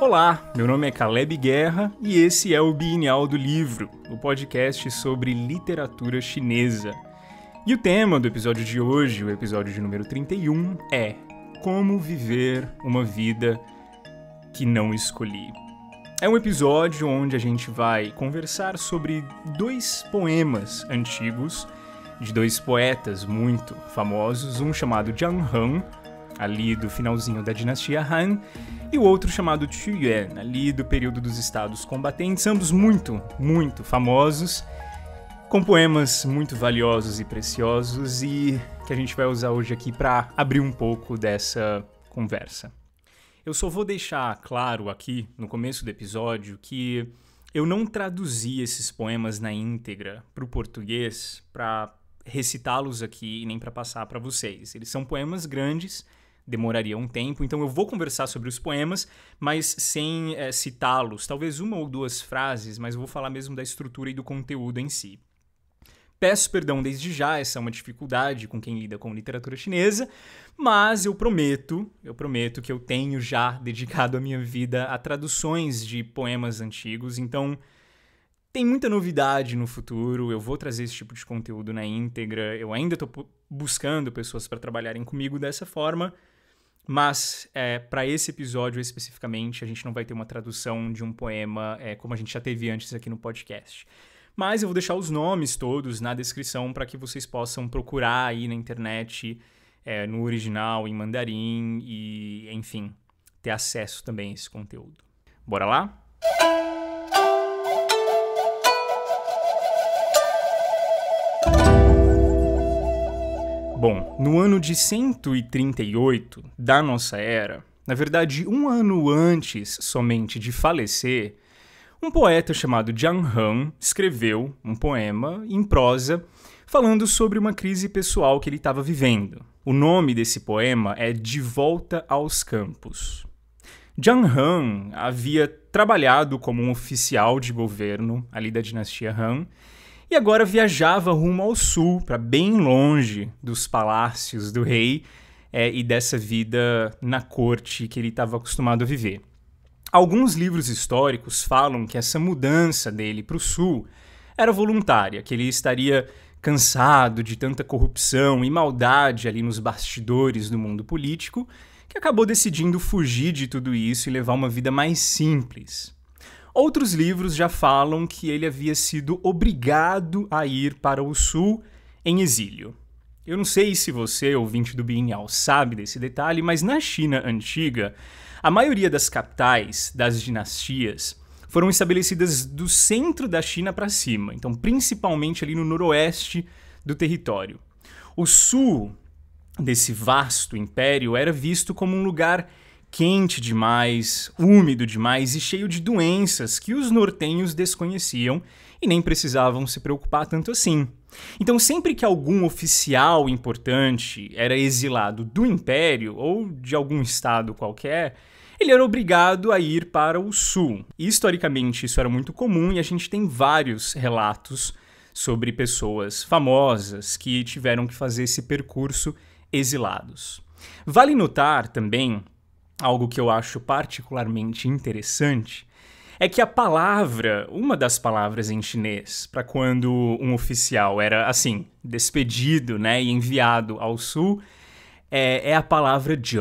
Olá, meu nome é Caleb Guerra e esse é o Bienal do Livro, o podcast sobre literatura chinesa. E o tema do episódio de hoje, o episódio de número 31, é Como Viver uma Vida que Não Escolhi. É um episódio onde a gente vai conversar sobre dois poemas antigos de dois poetas muito famosos, um chamado Zhang He, ali do finalzinho da dinastia Han, e o outro chamado Qu Yuan, ali do período dos estados combatentes, ambos muito famosos, com poemas muito valiosos e preciosos e que a gente vai usar hoje aqui para abrir um pouco dessa conversa. Eu só vou deixar claro aqui, no começo do episódio, que eu não traduzi esses poemas na íntegra para o português para recitá-los aqui e nem para passar para vocês. Eles são poemas grandes, demoraria um tempo, então eu vou conversar sobre os poemas, mas sem citá-los, talvez uma ou duas frases, mas eu vou falar mesmo da estrutura e do conteúdo em si. Peço perdão desde já, essa é uma dificuldade com quem lida com literatura chinesa, mas eu prometo que eu tenho já dedicado a minha vida a traduções de poemas antigos, então tem muita novidade no futuro, eu vou trazer esse tipo de conteúdo na íntegra, eu ainda estou buscando pessoas para trabalharem comigo dessa forma, mas para esse episódio especificamente a gente não vai ter uma tradução de um poema como a gente já teve antes aqui no podcast. Mas eu vou deixar os nomes todos na descrição para que vocês possam procurar aí na internet, no original, em mandarim e, enfim, ter acesso também a esse conteúdo. Bora lá? Bom, no ano de 138 da nossa era, na verdade um ano antes somente de falecer, um poeta chamado Zhang He escreveu um poema em prosa falando sobre uma crise pessoal que ele estava vivendo. O nome desse poema é De Volta aos Campos. Zhang He havia trabalhado como um oficial de governo ali da dinastia Han e agora viajava rumo ao sul, para bem longe dos palácios do rei e dessa vida na corte que ele estava acostumado a viver. Alguns livros históricos falam que essa mudança dele para o sul era voluntária, que ele estaria cansado de tanta corrupção e maldade ali nos bastidores do mundo político, que acabou decidindo fugir de tudo isso e levar uma vida mais simples. Outros livros já falam que ele havia sido obrigado a ir para o sul em exílio. Eu não sei se você, ouvinte do Bienal, sabe desse detalhe, mas na China antiga, a maioria das capitais das dinastias foram estabelecidas do centro da China para cima, então principalmente ali no noroeste do território. O sul desse vasto império era visto como um lugar quente demais, úmido demais e cheio de doenças que os nortenhos desconheciam e nem precisavam se preocupar tanto assim. Então, sempre que algum oficial importante era exilado do império ou de algum estado qualquer, ele era obrigado a ir para o sul. E, historicamente, isso era muito comum e a gente tem vários relatos sobre pessoas famosas que tiveram que fazer esse percurso exilados. Vale notar também algo que eu acho particularmente interessante, é que a palavra, uma das palavras em chinês, para quando um oficial era, assim, despedido, né, e enviado ao sul, é a palavra zhe.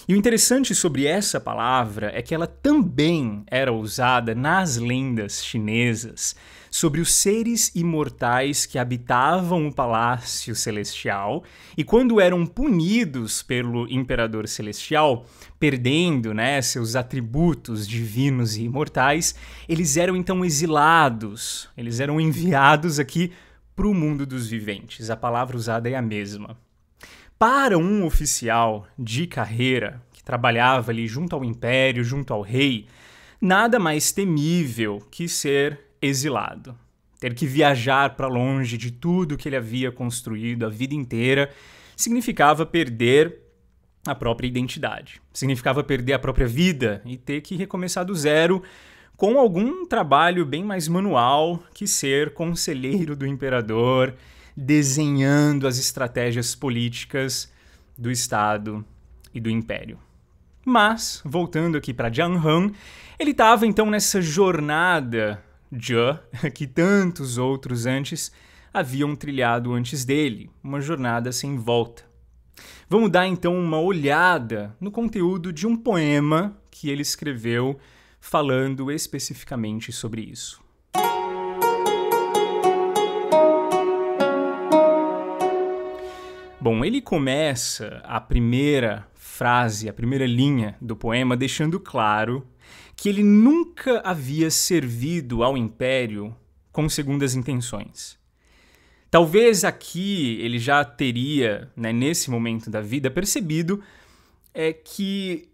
E o interessante sobre essa palavra é que ela também era usada nas lendas chinesas sobre os seres imortais que habitavam o Palácio Celestial e quando eram punidos pelo Imperador Celestial, perdendo, né, seus atributos divinos e imortais, eles eram então exilados, eles eram enviados aqui para o mundo dos viventes. A palavra usada é a mesma. Para um oficial de carreira que trabalhava ali junto ao império, junto ao rei, nada mais temível que ser exilado. Ter que viajar para longe de tudo que ele havia construído a vida inteira significava perder a própria identidade. Significava perder a própria vida e ter que recomeçar do zero com algum trabalho bem mais manual que ser conselheiro do imperador, desenhando as estratégias políticas do Estado e do Império. Mas, voltando aqui para Jiang Han, ele estava então nessa jornada que tantos outros antes haviam trilhado antes dele, uma jornada sem volta. Vamos dar então uma olhada no conteúdo de um poema que ele escreveu falando especificamente sobre isso. Bom, ele começa a primeira frase, a primeira linha do poema, deixando claro que ele nunca havia servido ao Império com segundas intenções. Talvez aqui ele já teria, nesse momento da vida, percebido que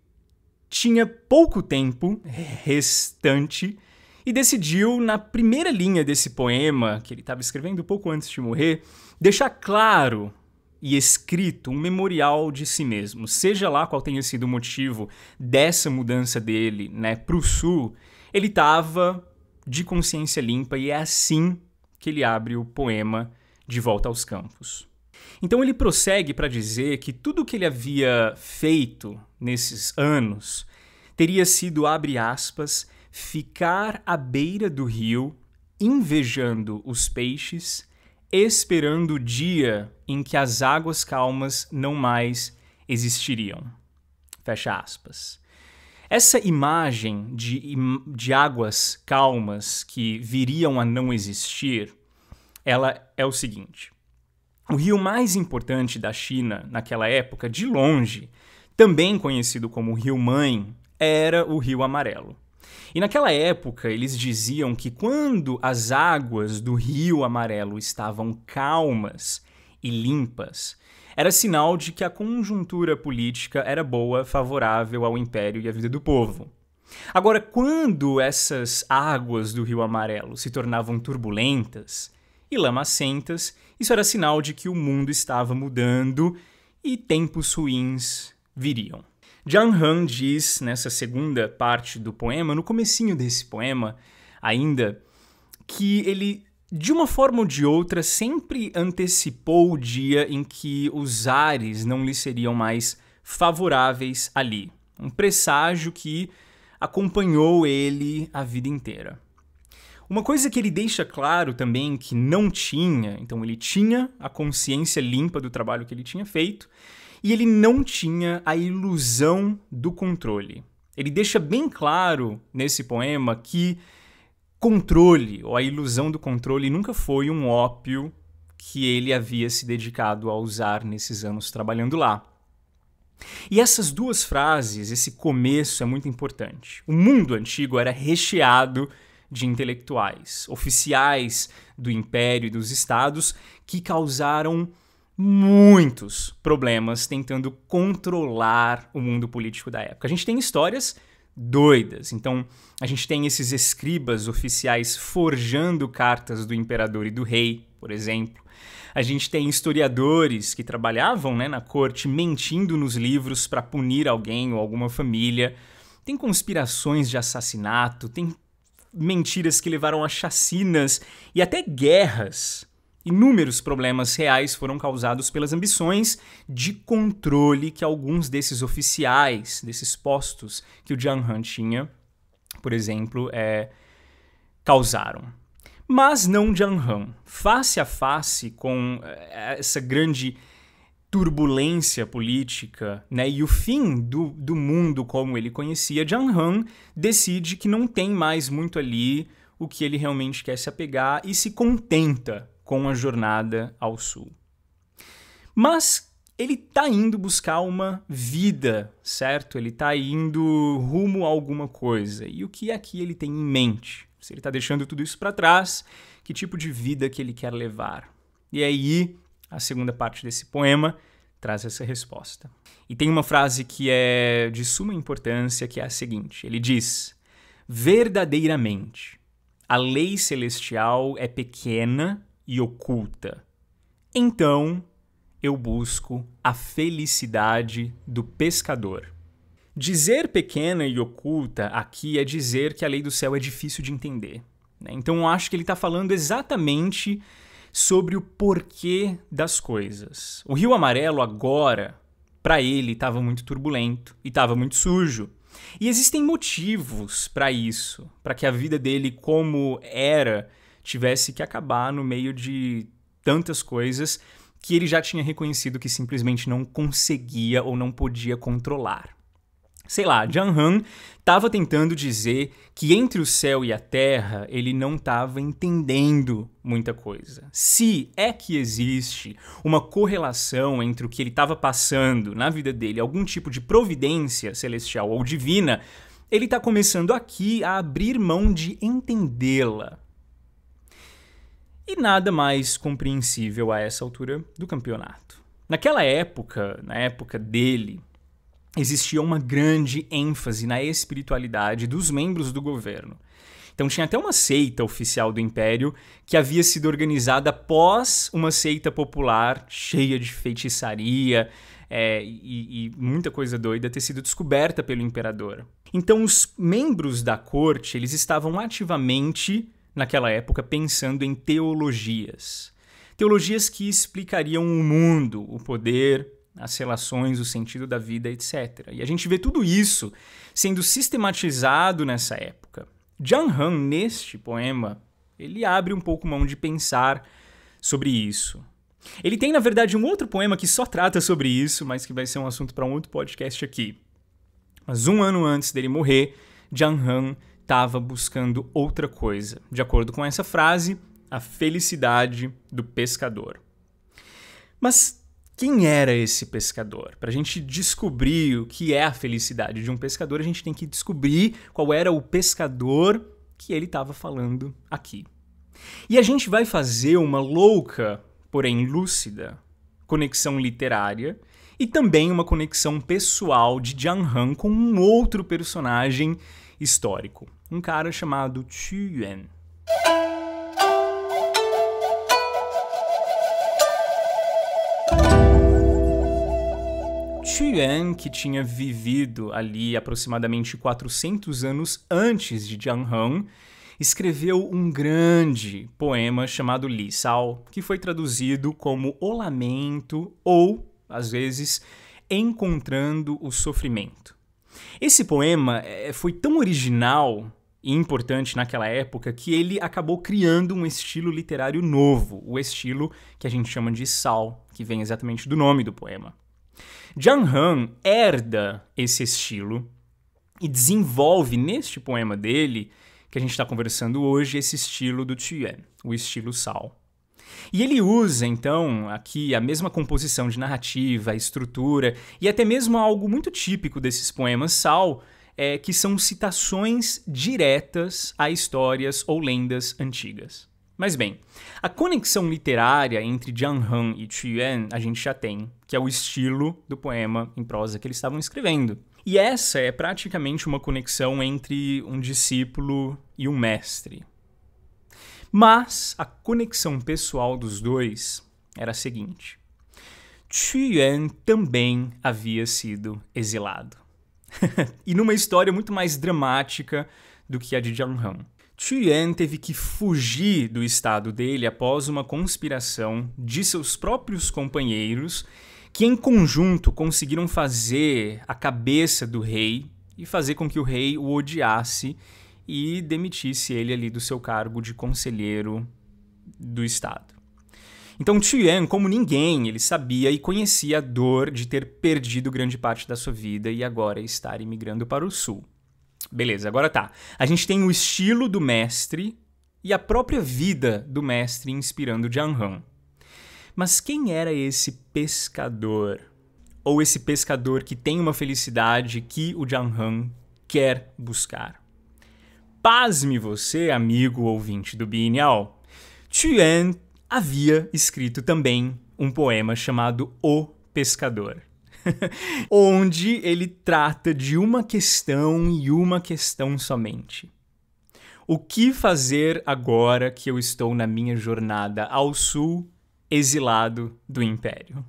tinha pouco tempo restante e decidiu, na primeira linha desse poema, que ele estava escrevendo pouco antes de morrer, deixar claro e escrito um memorial de si mesmo. Seja lá qual tenha sido o motivo dessa mudança dele, para o sul, ele estava de consciência limpa e é assim que ele abre o poema De Volta aos Campos. Então ele prossegue para dizer que tudo o que ele havia feito nesses anos teria sido, abre aspas, ficar à beira do rio, invejando os peixes, esperando o dia em que as águas calmas não mais existiriam. Fecha aspas. Essa imagem de águas calmas que viriam a não existir, ela é o seguinte. O rio mais importante da China naquela época, de longe, também conhecido como Rio Mãe, era o Rio Amarelo. E naquela época, eles diziam que quando as águas do Rio Amarelo estavam calmas e limpas, era sinal de que a conjuntura política era boa, favorável ao Império e à vida do povo. Agora, quando essas águas do Rio Amarelo se tornavam turbulentas e lamacentas, isso era sinal de que o mundo estava mudando e tempos ruins viriam. Jiang Han diz, nessa segunda parte do poema, no comecinho desse poema ainda, que ele, de uma forma ou de outra, sempre antecipou o dia em que os ares não lhe seriam mais favoráveis ali. Um presságio que acompanhou ele a vida inteira. Uma coisa que ele deixa claro também que não tinha, então ele tinha a consciência limpa do trabalho que ele tinha feito, e ele não tinha a ilusão do controle. Ele deixa bem claro nesse poema que controle, ou a ilusão do controle, nunca foi um ópio que ele havia se dedicado a usar nesses anos trabalhando lá. E essas duas frases, esse começo é muito importante. O mundo antigo era recheado de intelectuais, oficiais do Império e dos Estados, que causaram muitos problemas tentando controlar o mundo político da época. A gente tem histórias doidas. Então, a gente tem esses escribas oficiais forjando cartas do imperador e do rei, por exemplo. A gente tem historiadores que trabalhavam na corte mentindo nos livros para punir alguém ou alguma família. Tem conspirações de assassinato, tem mentiras que levaram a chacinas e até guerras. Inúmeros problemas reais foram causados pelas ambições de controle que alguns desses oficiais, desses postos que o Jiang Han tinha, por exemplo, causaram. Mas não Jiang Han. Face a face com essa grande turbulência política, e o fim do mundo como ele conhecia, Jiang Han decide que não tem mais muito ali o que ele realmente quer se apegar e se contenta com a jornada ao sul. Mas ele está indo buscar uma vida, certo? Ele está indo rumo a alguma coisa. E o que aqui ele tem em mente? Se ele está deixando tudo isso para trás, que tipo de vida que ele quer levar? E aí, a segunda parte desse poema traz essa resposta. E tem uma frase que é de suma importância, que é a seguinte. Ele diz: verdadeiramente, a lei celestial é pequena e oculta. Então, eu busco a felicidade do pescador. Dizer pequena e oculta aqui é dizer que a lei do céu é difícil de entender. Então, eu acho que ele está falando exatamente sobre o porquê das coisas. O Rio Amarelo agora, Para ele, estava muito turbulento e estava muito sujo. E existem motivos para isso, para que a vida dele, como era, tivesse que acabar no meio de tantas coisas que ele já tinha reconhecido que simplesmente não conseguia ou não podia controlar. Sei lá, Jung Han estava tentando dizer que entre o céu e a terra ele não estava entendendo muita coisa. Se é que existe uma correlação entre o que ele estava passando na vida dele, algum tipo de providência celestial ou divina, ele está começando aqui a abrir mão de entendê-la. E nada mais compreensível a essa altura do campeonato. Naquela época, na época dele, existia uma grande ênfase na espiritualidade dos membros do governo. Então tinha até uma seita oficial do Império que havia sido organizada após uma seita popular cheia de feitiçaria e muita coisa doida ter sido descoberta pelo imperador. Então os membros da corte eles estavam ativamente, naquela época, pensando em teologias. Teologias que explicariam o mundo, o poder, as relações, o sentido da vida, etc. E a gente vê tudo isso sendo sistematizado nessa época. Jung Han, neste poema, ele abre um pouco mão de pensar sobre isso. Ele tem, na verdade, um outro poema que só trata sobre isso, mas que vai ser um assunto para um outro podcast aqui. Mas 1 ano antes dele morrer, Jung Han estava buscando outra coisa. De acordo com essa frase, a felicidade do pescador. Mas quem era esse pescador? Para a gente descobrir o que é a felicidade de um pescador, a gente tem que descobrir qual era o pescador que ele estava falando aqui. E a gente vai fazer uma louca, porém lúcida, conexão literária e também uma conexão pessoal de Jung Han com um outro personagem histórico, um cara chamado Qu Yuan. Qu Yuan, que tinha vivido ali aproximadamente 400 anos antes de Jung Han, escreveu um grande poema chamado Li Sao, que foi traduzido como O Lamento ou, às vezes, Encontrando o Sofrimento. Esse poema foi tão original e importante naquela época que ele acabou criando um estilo literário novo, o estilo que a gente chama de Sao, que vem exatamente do nome do poema. Jung Han herda esse estilo e desenvolve neste poema dele, que a gente está conversando hoje, esse estilo do Qu Yuan, o estilo Sao. E ele usa, então, aqui a mesma composição de narrativa, estrutura e até mesmo algo muito típico desses poemas Sao, que são citações diretas a histórias ou lendas antigas. Mas bem, a conexão literária entre Jung Han e Qu Yuan a gente já tem, que é o estilo do poema em prosa que eles estavam escrevendo. E essa é praticamente uma conexão entre um discípulo e um mestre. Mas a conexão pessoal dos dois era a seguinte. Qu Yuan também havia sido exilado. E numa história muito mais dramática do que a de Jung Han. Qu Yuan teve que fugir do estado dele após uma conspiração de seus próprios companheiros que em conjunto conseguiram fazer a cabeça do rei e fazer com que o rei o odiasse e demitisse ele ali do seu cargo de conselheiro do estado. Então Qu Yuan, como ninguém, ele sabia e conhecia a dor de ter perdido grande parte da sua vida e agora estar imigrando para o sul. Beleza, agora tá. A gente tem o estilo do mestre e a própria vida do mestre inspirando Jung Han. Mas quem era esse pescador? Ou esse pescador que tem uma felicidade que o Jung Han quer buscar? Pasme você, amigo ouvinte do Bienal. Qu Yuan havia escrito também um poema chamado O Pescador. Onde ele trata de uma questão e uma questão somente. O que fazer agora que eu estou na minha jornada ao sul, exilado do Império?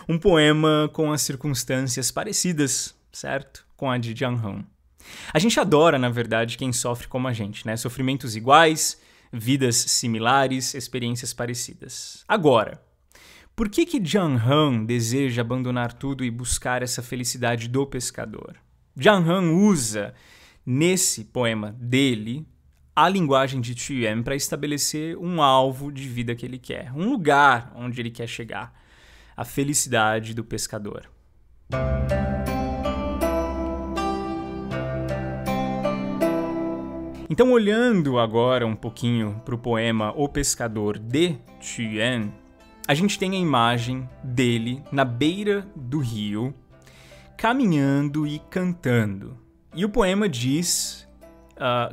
Um poema com as circunstâncias parecidas, certo? Com a de Jung Han. A gente adora, na verdade, quem sofre como a gente, né? Sofrimentos iguais, vidas similares, experiências parecidas. Agora, Por que Jiang Han deseja abandonar tudo e buscar essa felicidade do pescador? Jiang Han usa, nesse poema dele, a linguagem de Tuyuan para estabelecer um alvo de vida que ele quer, um lugar onde ele quer chegar, a felicidade do pescador. Então, olhando agora um pouquinho para o poema O Pescador de Tuyuan, a gente tem a imagem dele na beira do rio, caminhando e cantando. E o poema diz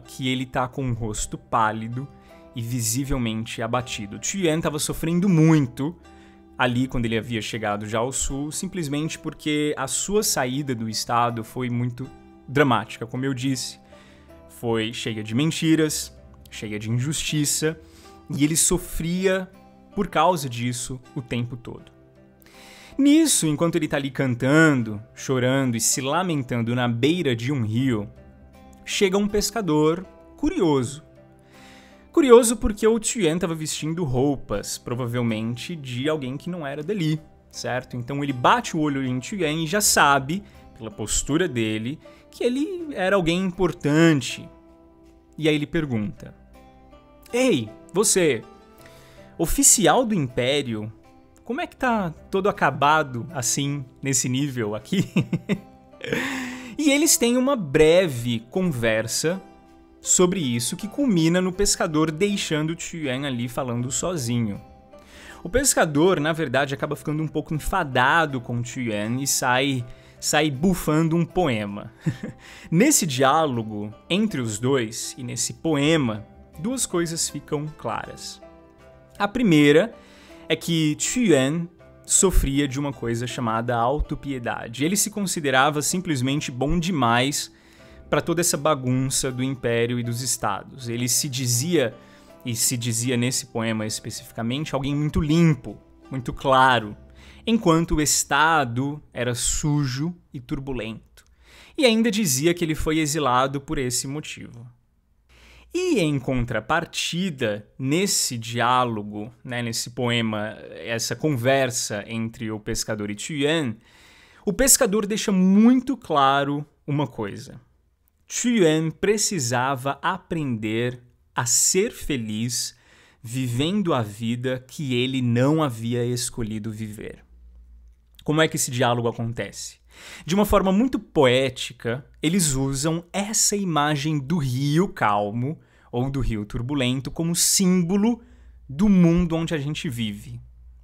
que ele está com um rosto pálido e visivelmente abatido. Tuyuan estava sofrendo muito ali quando ele havia chegado já ao sul, simplesmente porque a sua saída do estado foi muito dramática, como eu disse. Foi cheia de mentiras, cheia de injustiça, e ele sofria por causa disso o tempo todo. Nisso, enquanto ele está ali cantando, chorando e se lamentando na beira de um rio, chega um pescador curioso. Curioso porque o Tuyuan estava vestindo roupas, provavelmente de alguém que não era dali, certo? Então ele bate o olho em Tuyuan e já sabe, pela postura dele, que ele era alguém importante. E aí ele pergunta: Ei, você, oficial do Império, como é que tá todo acabado assim, nesse nível aqui? E eles têm uma breve conversa sobre isso que culmina no pescador deixando Tuyuan ali falando sozinho. O pescador, na verdade, acaba ficando um pouco enfadado com Tuyuan e sai bufando um poema. Nesse diálogo entre os dois e nesse poema, duas coisas ficam claras. A primeira é que Tuyuan sofria de uma coisa chamada autopiedade. Ele se considerava simplesmente bom demais para toda essa bagunça do império e dos estados. Ele se dizia, e se dizia nesse poema especificamente, alguém muito limpo, muito claro, enquanto o estado era sujo e turbulento. E ainda dizia que ele foi exilado por esse motivo. E em contrapartida, nesse diálogo, nesse poema, essa conversa entre o pescador e Tuyuan, o pescador deixa muito claro uma coisa. Tuyuan precisava aprender a ser feliz vivendo a vida que ele não havia escolhido viver. Como é que esse diálogo acontece? De uma forma muito poética, eles usam essa imagem do rio calmo ou do rio turbulento como símbolo do mundo onde a gente vive.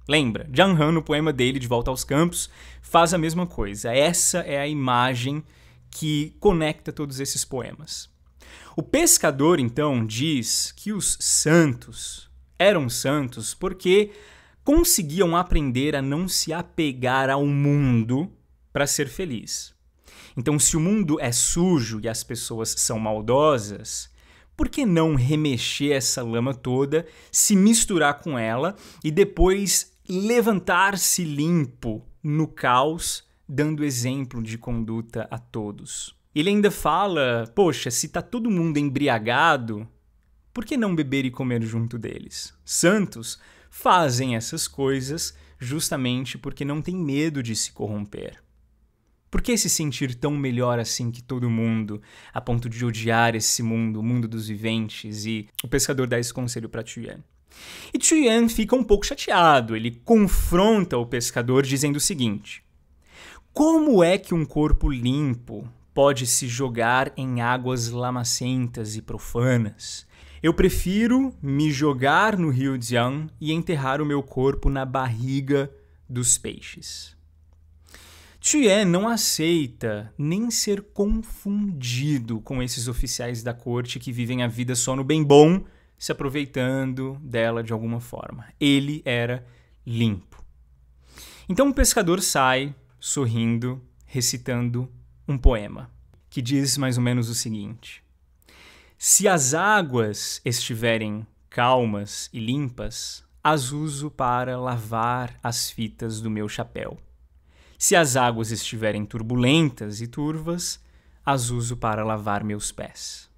Lembra? Jiang Han, no poema dele, De Volta aos Campos, faz a mesma coisa. Essa é a imagem que conecta todos esses poemas. O pescador, então, diz que os santos eram santos porque conseguiam aprender a não se apegar ao mundo para ser feliz. Então, se o mundo é sujo e as pessoas são maldosas, por que não remexer essa lama toda, se misturar com ela e depois levantar-se limpo no caos, dando exemplo de conduta a todos? Ele ainda fala, poxa, se tá todo mundo embriagado, por que não beber e comer junto deles? Santos fazem essas coisas justamente porque não têm medo de se corromper. Por que se sentir tão melhor assim que todo mundo, a ponto de odiar esse mundo, o mundo dos viventes? E o pescador dá esse conselho para Tuyuan. E Tuyuan fica um pouco chateado, ele confronta o pescador dizendo o seguinte: como é que um corpo limpo pode se jogar em águas lamacentas e profanas? Eu prefiro me jogar no rio Jiang e enterrar o meu corpo na barriga dos peixes. Tuyuan não aceita nem ser confundido com esses oficiais da corte que vivem a vida só no bem bom, se aproveitando dela de alguma forma. Ele era limpo. Então o pescador sai, sorrindo, recitando um poema, que diz mais ou menos o seguinte: se as águas estiverem calmas e limpas, as uso para lavar as fitas do meu chapéu. Se as águas estiverem turbulentas e turvas, as uso para lavar meus pés.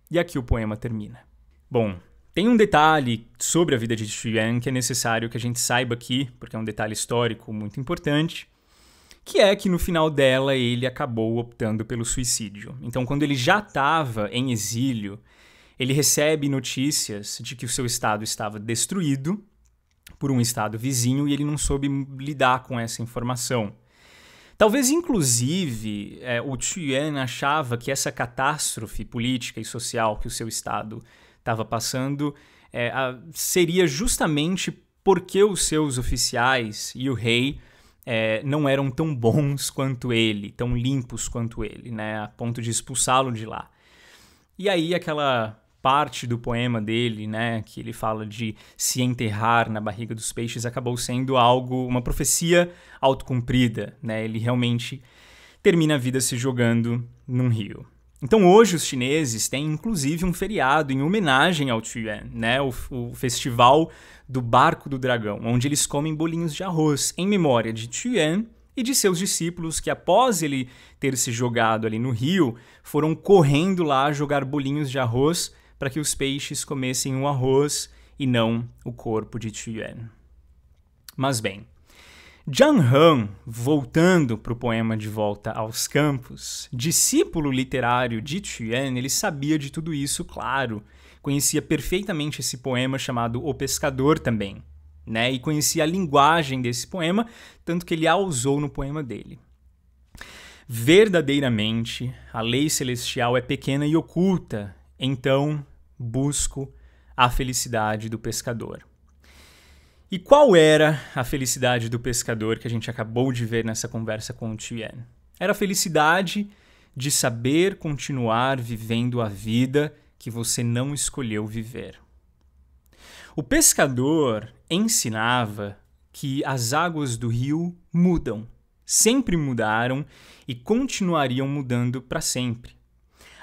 E aqui o poema termina. Bom, Tem um detalhe sobre a vida de Chuan que é necessário que a gente saiba aqui, porque é um detalhe histórico muito importante, que é que no final dela ele acabou optando pelo suicídio. Então, quando ele já estava em exílio, ele recebe notícias de que o seu estado estava destruído por um estado vizinho e ele não soube lidar com essa informação. Talvez, inclusive, o Chuan achava que essa catástrofe política e social que o seu estado estava passando seria justamente porque os seus oficiais e o rei não eram tão bons quanto ele, tão limpos quanto ele, né, a ponto de expulsá-lo de lá. E aí aquela parte do poema dele, né, que ele fala de se enterrar na barriga dos peixes, acabou sendo uma profecia autocumprida, né? Ele realmente termina a vida se jogando num rio. Então hoje os chineses têm inclusive um feriado em homenagem ao Chuan, né, o Festival do Barco do Dragão, onde eles comem bolinhos de arroz em memória de Chuan e de seus discípulos que, após ele ter se jogado ali no rio, foram correndo lá jogar bolinhos de arroz para que os peixes comessem o arroz e não o corpo de Chuan. Mas bem, Zhang Han, voltando para o poema De Volta aos Campos, discípulo literário de Chuan, ele sabia de tudo isso, claro. Conhecia perfeitamente esse poema chamado O Pescador também, né? E conhecia a linguagem desse poema, tanto que ele a usou no poema dele. Verdadeiramente, a lei celestial é pequena e oculta, então busco a felicidade do pescador. E qual era a felicidade do pescador que a gente acabou de ver nessa conversa com o Chuan? Era a felicidade de saber continuar vivendo a vida que você não escolheu viver. O pescador ensinava que as águas do rio mudam, sempre mudaram e continuariam mudando para sempre.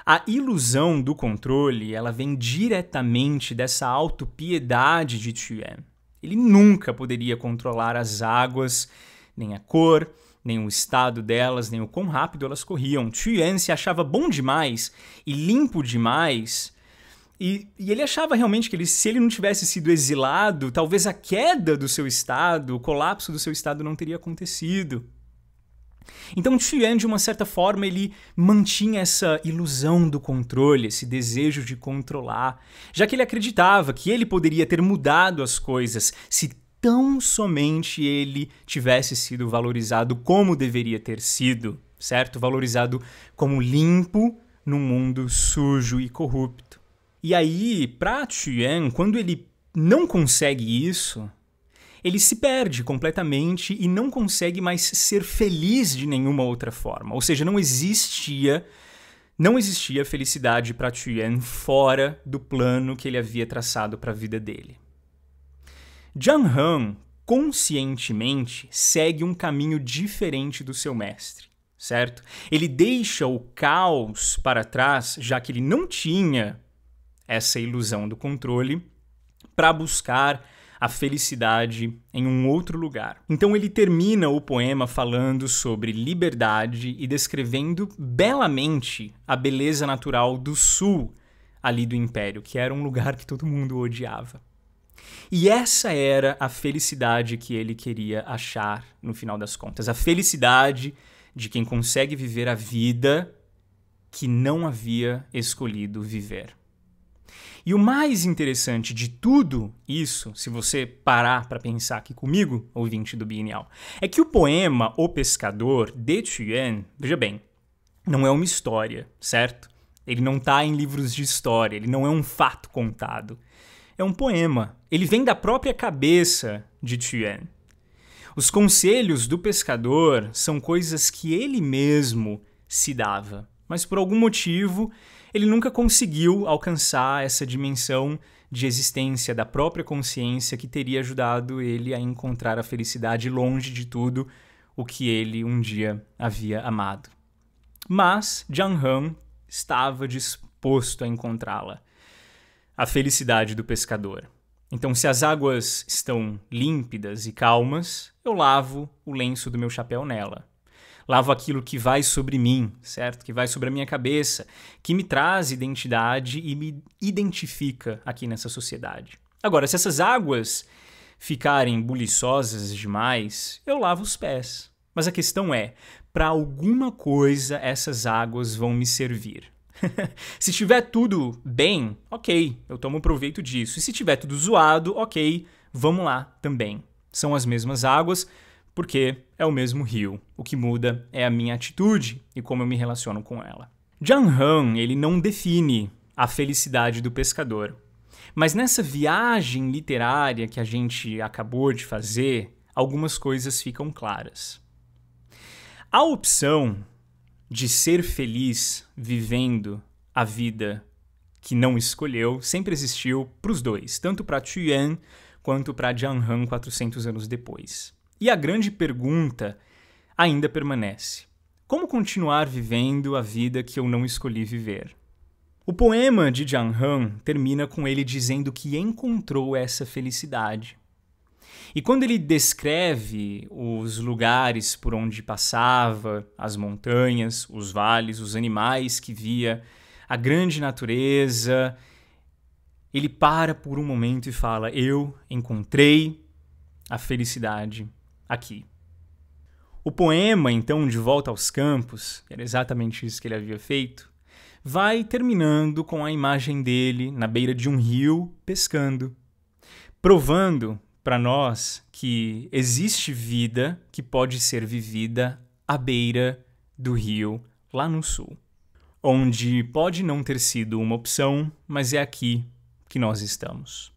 A ilusão do controle, ela vem diretamente dessa autopiedade de Chuan. Ele nunca poderia controlar as águas, nem a cor, nem o estado delas, nem o quão rápido elas corriam. Chuan se achava bom demais e limpo demais, e ele achava realmente que se ele não tivesse sido exilado, talvez a queda do seu estado, o colapso do seu estado não teria acontecido. Então Chuan, de uma certa forma, ele mantinha essa ilusão do controle, esse desejo de controlar, já que ele acreditava que ele poderia ter mudado as coisas se tão somente ele tivesse sido valorizado como deveria ter sido, certo? Valorizado como limpo num mundo sujo e corrupto. E aí, para Chuan, quando ele não consegue isso, ele se perde completamente e não consegue mais ser feliz de nenhuma outra forma. Ou seja, não existia felicidade para Chuan fora do plano que ele havia traçado para a vida dele. Zhang Han, conscientemente, segue um caminho diferente do seu mestre, certo? Ele deixa o caos para trás, já que ele não tinha essa ilusão do controle, para buscar a felicidade em um outro lugar. Então ele termina o poema falando sobre liberdade e descrevendo belamente a beleza natural do sul ali do Império, que era um lugar que todo mundo odiava. E essa era a felicidade que ele queria achar no final das contas. A felicidade de quem consegue viver a vida que não havia escolhido viver. E o mais interessante de tudo isso, se você parar para pensar aqui comigo, ouvinte do Biennial, é que o poema O Pescador, de Chuan, veja bem, não é uma história, certo? Ele não está em livros de história, ele não é um fato contado. É um poema. Ele vem da própria cabeça de Chuan. Os conselhos do pescador são coisas que ele mesmo se dava, mas por algum motivo ele nunca conseguiu alcançar essa dimensão de existência da própria consciência que teria ajudado ele a encontrar a felicidade longe de tudo o que ele um dia havia amado. Mas Zhang Han estava disposto a encontrá-la, a felicidade do pescador. Então, se as águas estão límpidas e calmas, eu lavo o lenço do meu chapéu nela. lavo aquilo que vai sobre mim, certo? Que vai sobre a minha cabeça, que me traz identidade e me identifica aqui nessa sociedade. Agora, se essas águas ficarem buliçosas demais, eu lavo os pés. Mas a questão é, para alguma coisa essas águas vão me servir. Se tiver tudo bem, ok, eu tomo proveito disso. E se tiver tudo zoado, ok, vamos lá também. São as mesmas águas, porque é o mesmo rio. O que muda é a minha atitude e como eu me relaciono com ela. Jung Han, ele não define a felicidade do pescador. Mas nessa viagem literária que a gente acabou de fazer, algumas coisas ficam claras. A opção de ser feliz vivendo a vida que não escolheu sempre existiu para os dois, tanto para Chuan quanto para Jung Han 400 anos depois. E a grande pergunta ainda permanece: como continuar vivendo a vida que eu não escolhi viver? O poema de Jung Han termina com ele dizendo que encontrou essa felicidade. E quando ele descreve os lugares por onde passava, as montanhas, os vales, os animais que via, a grande natureza, ele para por um momento e fala: eu encontrei a felicidade aqui. O poema, então, De Volta aos Campos, era exatamente isso que ele havia feito, vai terminando com a imagem dele na beira de um rio pescando, provando para nós que existe vida que pode ser vivida à beira do rio lá no sul, onde pode não ter sido uma opção, mas é aqui que nós estamos.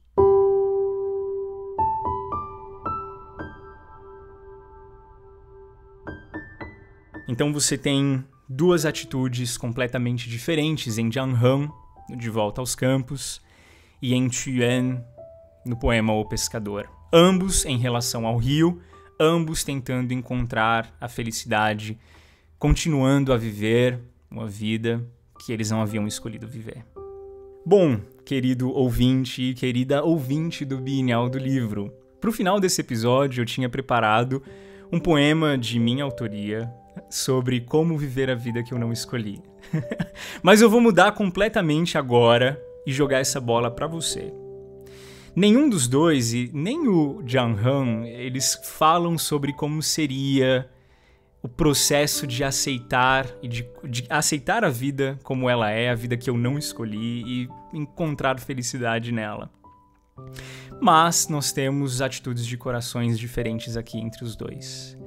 Então você tem duas atitudes completamente diferentes em Jung Han, no De Volta aos Campos, e em Chuan, no poema O Pescador. Ambos em relação ao rio, ambos tentando encontrar a felicidade, continuando a viver uma vida que eles não haviam escolhido viver. Bom, querido ouvinte e querida ouvinte do Bienal do Livro, para o final desse episódio eu tinha preparado um poema de minha autoria sobre como viver a vida que eu não escolhi. Mas eu vou mudar completamente agora e jogar essa bola para você. Nenhum dos dois, e nem o Jung Han, eles falam sobre como seria o processo de aceitar e de aceitar a vida como ela é, a vida que eu não escolhi, e encontrar felicidade nela. Mas nós temos atitudes de corações diferentes aqui entre os dois.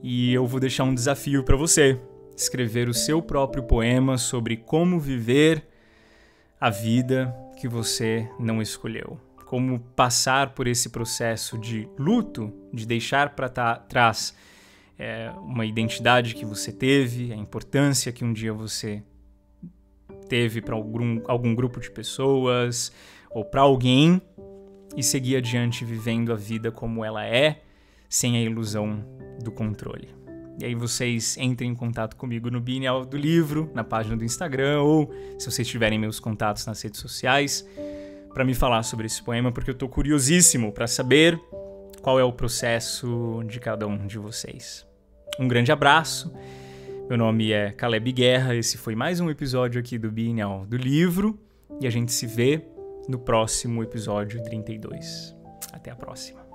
E eu vou deixar um desafio para você: escrever o seu próprio poema sobre como viver a vida que você não escolheu. Como passar por esse processo de luto, de deixar para trás uma identidade que você teve, a importância que um dia você teve para algum grupo de pessoas ou para alguém, e seguir adiante vivendo a vida como ela é, sem a ilusão do controle. E aí vocês entrem em contato comigo no Bienal do Livro, na página do Instagram, ou se vocês tiverem meus contatos nas redes sociais, para me falar sobre esse poema, porque eu estou curiosíssimo para saber qual é o processo de cada um de vocês. Um grande abraço, meu nome é Caleb Guerra, esse foi mais um episódio aqui do Bienal do Livro, e a gente se vê no próximo episódio 32. Até a próxima.